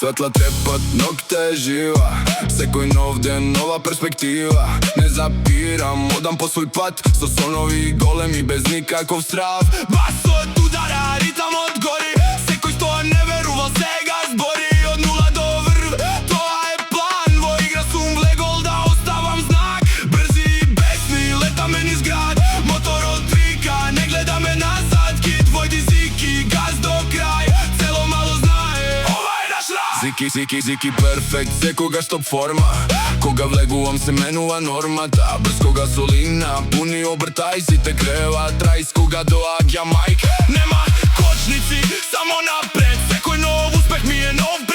Светла трепат, ногта е жива. Секој нов ден, нова перспектива. Не запирам, одам по свој пат, со сонови големи, без никаков страв. Басот удара, ритамот гори. Секој стоа не верувал, сега збори. Од нула до врв, тоа е план. Во игра сум влегол да оставам знак. Брзи и бесни, летаме низ град. Моторот вика, не гледаме назад. Ки твој зики, газ до крај. Цело мало знае, ова е наш рай. Зики перфект, секогаш топ форма. Кога влегувам се менува нормата. Брз кога солина, пуни обртај, сите креват рајс. Кога доаѓа мајк, нема кочници, само напред. Секој нов успех ми е нов